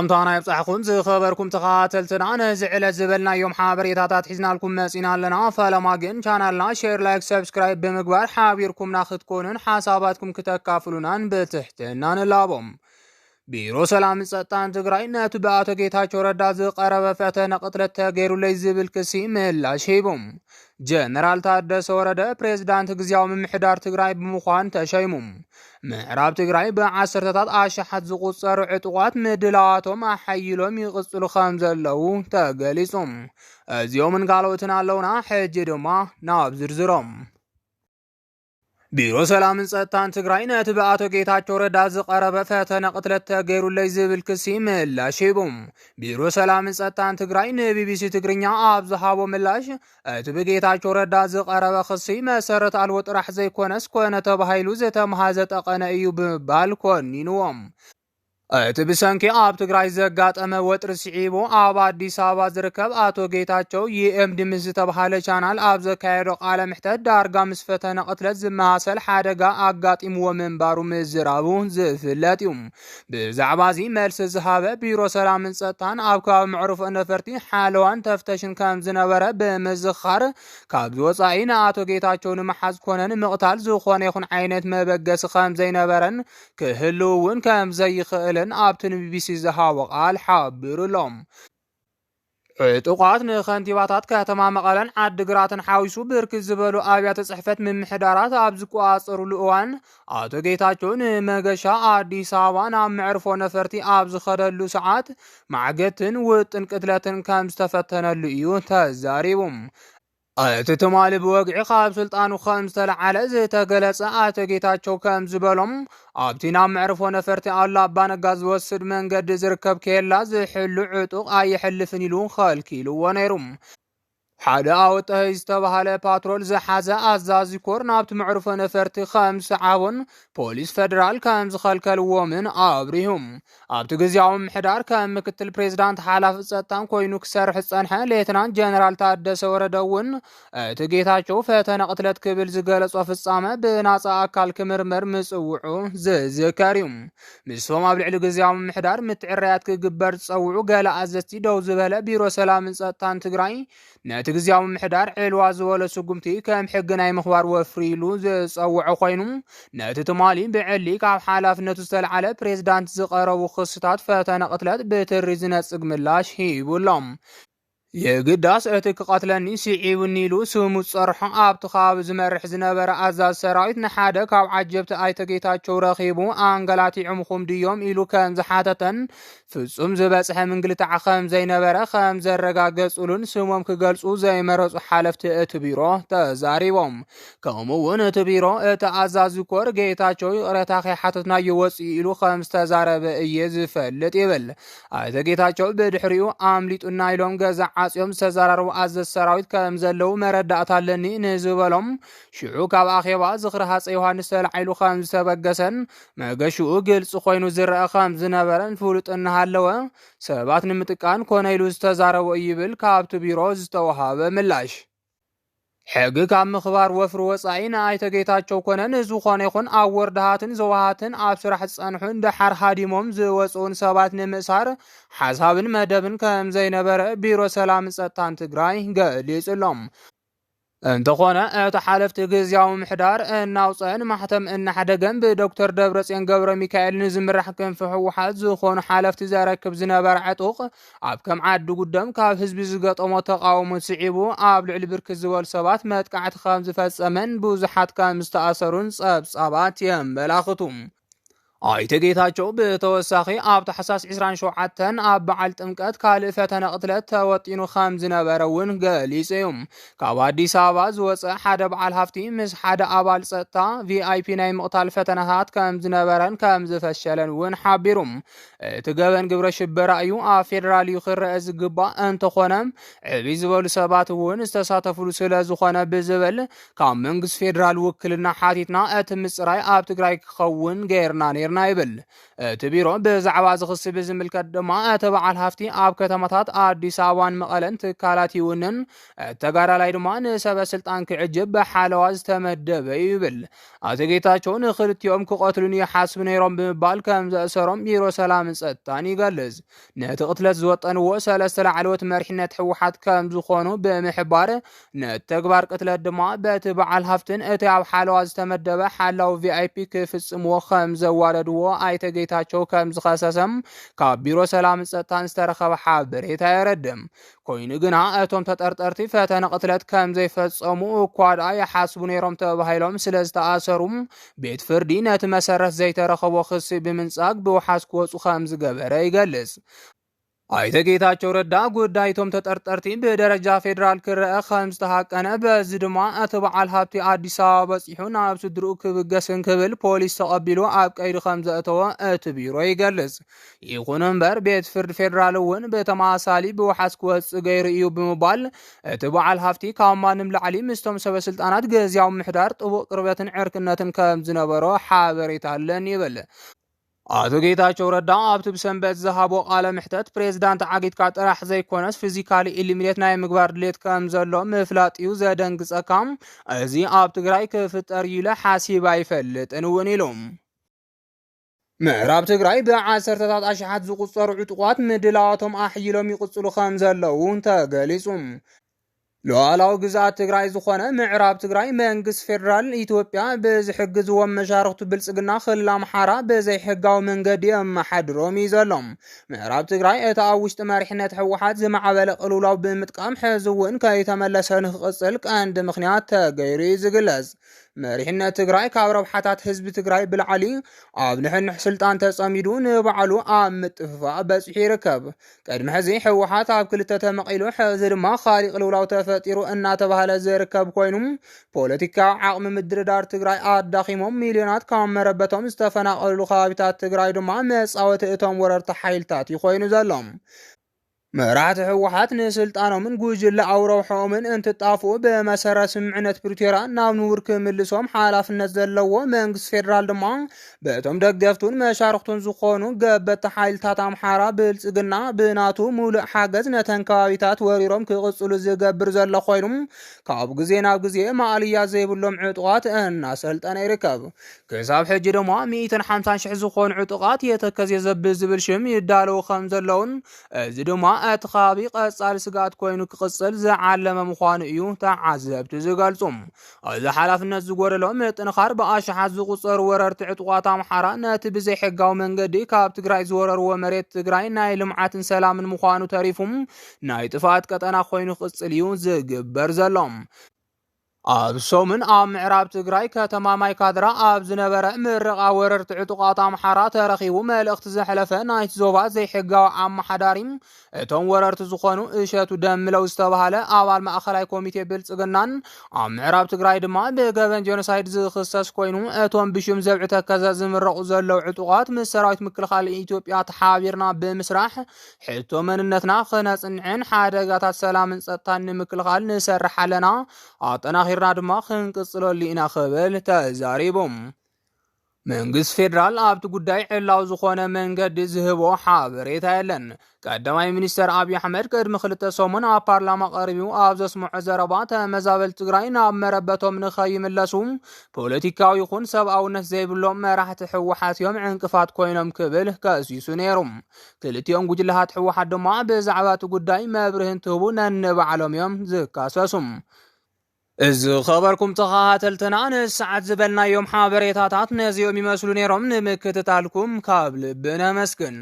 سلامتنا يبصحكم زي خبركم تخاتلتنا نزعل زبلنا يوم حابريتات حزنا لكم مسينا لنا فلما جن شانلنا شير لايك سبسكرايب بمقبار حابيركم ناخدكونن حساباتكم كتكافلونان بتحتنا نلابم بيرو سلام ጸጥታን ትግራይ ነቱ በአቶ ጌታቸው ረዳ ዝቀረበ ፈተና ቅጥለት ተገይሩለይ ዝብል ክሲ ምላሽ ሂቦም ጀነራል ታደሰ ወረደ ፕሬዝዳንት ግዚያው ምምሕዳር ትግራይ ብምዃን ተሸይሙም ምዕራብ ትግራይ በ10ታት አሻሓት ዝቁጸሩ ዕጡቋት ምድላዋቶም አሐይሎም ይቅጽሉ ከም ዘለው ተገሊጾም እዚኦም እንጋሎትን አለውና ሕጂ ድማ ናብ ዝርዝሮም ቢሮ ሰላም ጸጥታን ትግራይ ነቱ በአቶ ጌታቸው ረዳ ዝቀረበ ፈተና ቅጥለት ተገይሩለይ ዝብል ክሲ ምላሽ ሂቦም ቢሮ ሰላም ጸጥታን ትግራይ ንቢቢሲ ትግርኛ ኣብ ዝሃቦ ምላሽ እቲ በጌታቸው ረዳ ዝቀረበ ክሲ መሰረት አልቦ ጥራሕ ዘይኮነስ ኮነ ተባሂሉ ዘተመሃዘ ጠቀነ እዩ ብምባል ኮኒንዎም እቲ ብሰንኪ ኣብ ትግራይ ዘጋጠመ ወጥሪ ሲዒቦ ኣብ አዲስ አበባ ዝርከብ አቶ ጌታቸው የኤምድምስ ዝተባሃለ ቻናል ኣብ ዘካየዶ ቃለ ምሕተት ዳርጋ ምስ ፈተና ቅጥለት ዝመሃሰል ሓደጋ ኣጋጢምዎ ምንባሩ ምዝራቡ ዝፍለጥ እዩ ብዛዕባ እዚ መልሲ ዝሃበ ቢሮ ሰላም ጸጥታን ኣብ ከባቢ ምዕሩፍ ነፈርቲ ሓለዋን ተፍተሽን ከም ዝነበረ ብምዝኻር ካብ ዝወፃኢ ንኣቶ ጌታቸው ንምሓዝ ኮነን ምቕታል ዝኾነ ይኹን ዓይነት መበገሲ ከም ዘይነበረን ክህልው እውን ከም ዘይኽእል ኣብትን ቢቢሲ ዝሃቦ ቃል ሓቢሩሎም ዕጡቋት ንኸንቲባታት ከተማ መቐለን ዓዲግራትን ሓዊሱ ብርክት ዝበሉ ኣብያተ ጽሕፈት ምምሕዳራት ኣብ ዝቋጸሩሉ እዋን ኣቶ ጌታቸው ንመገሻ አዲስ አበባ ናብ ምዕርፎ ነፈርቲ ኣብ ዝኸደሉ ሰዓት ማዕገትን ውጥን ቅትለትን ከም ዝተፈተነሉ እዩ ተዛሪቦም እቲ ትማሊ ብወግዒ ካብ ስልጣኑ ከም ዝተለዓለ ዝተገለጸ አቶ ጌታቸው ከም ዝበሎም ኣብቲ ናብ ምዕርፎ ነፈርቲ ኣላ ኣባነጋ ዝወስድ መንገዲ ዝርከብ ኬላ ዝሕሉ ዕጡቕ ኣይሕልፍን ኢሉ ከልኪልዎ ነይሩ ሓደ ኣወጣይ ዝተባሃለ ፓትሮል ዝሓዘ ኣዛዚ ኮር ናብቲ ምዕሩፎ ነፈርቲ ከም ሰዓቡን ፖሊስ ፌደራል ከም ዝኸልከልዎምን ኣብሪሁም ኣብቲ ግዚያዊ ምሕዳር ከም ምክትል ፕሬዝዳንት ሓላፊ ጸጥታን ኮይኑ ክሰርሕ ጸንሐ ሌተናንት ጀነራል ታደሰ ወረደ እውን እቲ ጌታቸው ፈተና ቅጥለት ክብል ዝገለጾ ፍጻመ ብናጻ ኣካል ክምርመር ምጽውዑ ዝዝከር እዩ ምስቶም ኣብ ልዕሊ ግዚያዊ ምሕዳር ምትዕርያት ክግበር ዝጸውዑ ገለ ኣዘቲ ደው ዝበለ ቢሮ ሰላም ጸጥታን ትግራይ ነቲ ግዚያዊ ምሕዳር ዕልዋ ዝበለ ስጉምቲ ከም ሕጊ ናይ ምኽባር ወፍሪሉ ዝጸውዑ ኮይኑ ነቲ ትማሊ ብዕሊ ካብ ሓላፍነቱ ዝተለዓለ ፕሬዝዳንት ዝቐረቡ ክስታት ፈተና ቅጥለት ብትሪ ዝነጽግ ምላሽ ሂቡሎም የግዳስ እቲ ክቀትለኒ ሲዒቡኒ ኢሉ ስሙ ጸርሖ ኣብቲ ከባቢ ዝመርሕ ዝነበረ ኣዛዝ ሰራዊት ንሓደ ካብ ዓጀብቲ ኣይተ ጌታቸው ረኺቡ ኣንገላቲዖምኹም ድዮም ኢሉ ከም ዝሓተተን ፍጹም ዝበጽሐ ምንግልታዕ ከም ዘይነበረ ከም ዘረጋገጹሉን ስሞም ክገልጹ ዘይመረጹ ሓለፍቲ እቲ ቢሮ ተዛሪቦም ከምኡውን እቲ ቢሮ እቲ ኣዛዚ ኮር ጌታቸው ይቕረታ ከይሓተትናዮ ወፂኡ ኢሉ ከም ዝተዛረበ እየ ዝፈልጥ ይብል ኣይተ ጌታቸው ብድሕሪኡ ኣምሊጡና ኢሎም ገዛ ዓጽዮም ዝተዛረቡ ኣዘዝ ሰራዊት ከም ዘለው መረዳእታ ኣለኒ ንዝበሎም ሽዑ ካብ ኣኼባ ዝኽሪ ሃፀይ ዮሃንስ ተላዒሉ ከም ዝተበገሰን መገሽኡ ግልጽ ኮይኑ ዝረአ ከም ዝነበረን ፍሉጥ እናሃለወ ሰባት ንምጥቃን ኮነ ኢሉ ዝተዛረቡ ይብል ካብቲ ቢሮ ዝተወሃበ ምላሽ ሕጊ ካብ ምኽባር ወፍሪ ወፃኢ ንኣይተ ጌታቸው ኮነን ዝኾነ ይኹን ኣብ ወርድሃትን ዘዋሃትን ኣብ ስራሕ ዝጸንሑን ድሓር ሃዲሞም ዝወፅኡን ሰባት ንምእሳር ሓሳብን መደብን ከም ዘይነበረ ቢሮ ሰላም ጸጥታን ትግራይ ገሊጹሎም እንተኾነ እቲ ሓለፍቲ ግዚያዊ ምሕዳር እናውፅአን ማሕተም እናሓደገን ብዶክተር ደብረጽዮን ገብረ ሚካኤል ንዝምራሕ ክንፊ ህወሓት ዝኾኑ ሓለፍቲ ዘረክብ ዝነበረ ዕጡቕ ኣብ ከም ዓዲ ጉደም ካብ ህዝቢ ዝገጠሞ ተቃውሞ ስዒቡ ኣብ ልዕሊ ብርክት ዝበሉ ሰባት መጥቃዕቲ ከም ዝፈጸመን ብዙሓት ከም ዝተኣሰሩን ጸብጻባት የመላኽቱ ኣይተ ጌታቸው ብተወሳኺ ኣብ ታሕሳስ 27 ኣብ በዓል ጥምቀት ካልእ ፈተና ቅጥለት ተወጢኑ ከም ዝነበረ እውን ገሊጹ እዩ ካብ አዲስ አበባ ዝወፀ ሓደ በዓል ሃፍቲ ምስ ሓደ ኣባል ጸጥታ ቪአይፒ ናይ ምቕታል ፈተናታት ከም ዝነበረን ከም ዝፈሸለን እውን ሓቢሩ እቲ ገበን ግብረ ሽበራ እዩ ኣብ ፌደራል ይኽረአ ዝግባእ እንተኾነ ዕብይ ዝበሉ ሰባት እውን ዝተሳተፍሉ ስለ ዝኾነ ብዝብል ካብ መንግስቲ ፌደራል ውክልና ሓቲትና እቲ ምጽራይ ኣብ ትግራይ ክኸውን ገይርና ነርና ገበርና ይብል እቲ ቢሮ ብዛዕባ ዝኽሲ ብዝምልከት ድማ እቲ በዓል ሃፍቲ ኣብ ከተማታት ኣዲስ ኣበባን መቐለን ትካላት ይውንን ተጋዳላይ ድማ ንሰበ ስልጣን ክዕጅብ ብሓለዋ ዝተመደበ ይብል ኣቶ ጌታቸው ንኽልቲኦም ክቐትሉን ይሓስቡ ነይሮም ብምባል ከም ዘእሰሮም ቢሮ ሰላምን ጸጥታን ይገልጽ ነቲ ቅትለት ዝወጠንዎ ሰለስተ ላዕለዎት መሪሕነት ሕወሓት ከም ዝኾኑ ብምሕባር ነቲ ተግባር ቅትለት ድማ በቲ በዓል ሃፍትን እቲ ኣብ ሓለዋ ዝተመደበ ሓላዊ ቪአይፒ ክፍጽምዎ ከም ዘዋለድዎ ኣይተ ጌታቸው ከም ዝኸሰሰም ካብ ቢሮ ሰላምን ጸጥታን ዝተረኸበ ሓበሬታ የረድም ኮይኑ ግና እቶም ተጠርጠርቲ ፈተነ ቅትለት ከም ዘይፈጸሙ እኳ ደኣ ይሓስቡ ነይሮም ተባሂሎም ስለ ዝተኣሰሩ ቤት ፍርዲ ነቲ መሰረት ዘይተረኸቦ ክሲ ብምንጻግ ብውሓስ ክወፁ ከም ዝገበረ ይገልጽ ኣይተ ጌታቸው ረዳ ጉዳይቶም ተጠርጠርቲ ብደረጃ ፌደራል ክረአ ከም ዝተሃቀነ በዚ ድማ እቲ በዓል ሃብቲ ኣዲስ ኣበባ በፂሑ ናብ ስድርኡ ክብገስን ክብል ፖሊስ ተቐቢሉ ኣብ ቀይዲ ከም ዘእተወ እቲ ቢሮ ይገልጽ ይኹን እምበር ቤት ፍርዲ ፌደራል እውን ብተመሳሳሊ ብውሓስ ክወፅእ ገይሩ እዩ ብምባል እቲ በዓል ሃፍቲ ካብ ማንም ላዕሊ ምስቶም ሰበስልጣናት ግዝያዊ ምሕዳር ጥቡቕ ቅርበትን ዕርክነትን ከም ዝነበሮ ሓበሬታ ኣለን ይብል ኣቶ ጌታቸው ረዳ ኣብቲ ብሰንበት ዝሃቦ ቃለ ምሕተት ፕሬዝዳንት ዓጊትካ ጥራሕ ዘይኮነስ ፊዚካሊ ኢሊሚኔት ናይ ምግባር ድሌት ከም ዘሎ ምፍላጥ እዩ ዘደንግጸካ እዚ ኣብ ትግራይ ክፍጠር ኢሉ ሓሲብ ኣይፈልጥን እውን ኢሎም ምዕራብ ትግራይ ብዓሰርተታት ኣሽሓት ዝቁጸሩ ዕጡቋት ምድላዋቶም ኣሕይሎም ይቕጽሉ ከም ዘለዉ ተገሊጹ ሉዓላዊ ግዛት ትግራይ ዝኾነ ምዕራብ ትግራይ መንግስት ፌደራል ኢትዮጵያ ብዝሕግዝዎም መሻርክቱ ብልጽግና ክልል ኣምሓራ ብዘይሕጋዊ መንገዲ ኣመሓድሮም እዩ ዘሎም ምዕራብ ትግራይ እቲ ኣብ ውሽጢ መሪሕነት ሕወሓት ዝማዕበለ ቅልውላው ብምጥቃም ሕዚ እውን ከይተመለሰ ንክቕጽል ቀንዲ ምኽንያት ተገይሩ እዩ ዝግለጽ መሪሕነት ትግራይ ካብ ረብሓታት ህዝቢ ትግራይ ብላዕሊ ኣብ ንሕንሕ ስልጣን ተጸሚዱ ንባዕሉ ኣብ ምጥፍፋእ በፂሑ ይርከብ ቅድሚ ሕዚ ሕወሓት ኣብ ክልተ ተመቒሉ ሕዚ ድማ ካሊእ ቅልውላው ተፈጢሩ እናተባህለ ዝርከብ ኮይኑ ፖለቲካዊ ዓቕሚ ምድርዳር ትግራይ ኣዳኺሞም ሚልዮናት ካብ መረበቶም ዝተፈናቐሉ ከባቢታት ትግራይ ድማ መጻወቲ እቶም ወረርቲ ሓይልታት ይኮይኑ ዘሎም መራሕቲ ሕወሓት ንስልጣኖምን ጉጅለ ኣውረውሖምን እንትጣፍኡ ብመሰረት ስምምዕነት ፕሪቶርያ ናብ ንቡር ክምልሶም ሓላፍነት ዘለዎ መንግስቲ ፌደራል ድማ በእቶም ደገፍቱን መሻርክቱን ዝኾኑ ገበቲ ሓይልታት ኣምሓራ ብልጽግና ብናቱ ሙሉእ ሓገዝ ነተን ከባቢታት ወሪሮም ክቕጽሉ ዝገብር ዘሎ ኮይኑ ካብ ግዜ ናብ ግዜ ማዕልያ ዘይብሎም ዕጡቓት እናሰልጠነ ይርከብ ክሳብ ሕጂ ድማ 150,000 ዝኾኑ ዕጡቓት የተከዜ ዘብል ዝብል ሽም ይዳለዉ ከም ዘለውን እዚ ድማ እቲ ከባቢ ቀጻሊ ስጋት ኮይኑ ክቕጽል ዝዓለመ ምዃኑ እዩ ተዓዘብቲ ዝገልጹ እዚ ሓላፍነት ዝጎደሎ ምጥንኻር ብኣሽሓት ዝቁጸሩ ወረርቲ ዕጡቓት ኣምሓራ ነቲ ብዘይሕጋዊ መንገዲ ካብ ትግራይ ዝወረርዎ መሬት ትግራይ ናይ ልምዓትን ሰላምን ምዃኑ ተሪፉም ናይ ጥፋት ቀጠና ኮይኑ ክቕጽል እዩ ዝግበር ዘሎም ኣብ ሶምን ኣብ ምዕራብ ትግራይ ከተማ ማይካድራ ኣብ ዝነበረ ምረቓ ወረርቲ ዕጡቓት ኣምሓራ ተረኺቡ መልእኽቲ ዘሕለፈ ናይቲ ዞባ ዘይሕጋዊ ኣመሓዳሪ እቶም ወረርቲ ዝኾኑ እሸቱ ደምለው ዝተባሃለ ኣባል ማእኸላይ ኮሚቴ ብልጽግናን ኣብ ምዕራብ ትግራይ ድማ ብገበን ጄኖሳይድ ዝኽሰስ ኮይኑ እቶም ብሽም ዘብዒ ተከዘ ዝምረቑ ዘለው ዕጡቓት ምስ ሰራዊት ምክልኻል ኢትዮጵያ ተሓቢርና ብምስራሕ ሕቶ መንነትና ክነጽንዕን ሓደጋታት ሰላምን ጸጥታን ንምክልኻል ንሰርሕ ኣለና ኣጠናኺርና ድማ ክንቅጽለሉ ኢና ክብል ተዛሪቦም መንግስት ፌደራል ኣብቲ ጉዳይ ዕላው ዝኾነ መንገዲ ዝህቦ ሓበሬታ የለን ቀዳማይ ሚኒስተር ኣብይ ኣሕመድ ቅድሚ 2 ሰሙን ኣብ ፓርላማ ቀሪቡ ኣብ ዘስምዖ ዘረባ ተመዛበልቲ ትግራይ ናብ መረበቶም ንኸይምለሱ ፖለቲካዊ ይኹን ሰብኣውነት ዘይብሎም መራሕቲ ሕወሓት እዮም ዕንቅፋት ኮይኖም ክብል ከሲሱ ነይሩ ክልቲኦም ጉጅለታት ሕወሓት ድማ ብዛዕባ እቲ ጉዳይ መብርህ እንትህቡ ነንባዕሎም እዮም ዝካሰሱ እዚ ኸበርኩም ተኸታተልትና ንሰዓት ዝበልናዮም ሓበሬታታት ነዚኦም ይመስሉ ነይሮም ንምክትታልኩም ካብ ልብና መስግን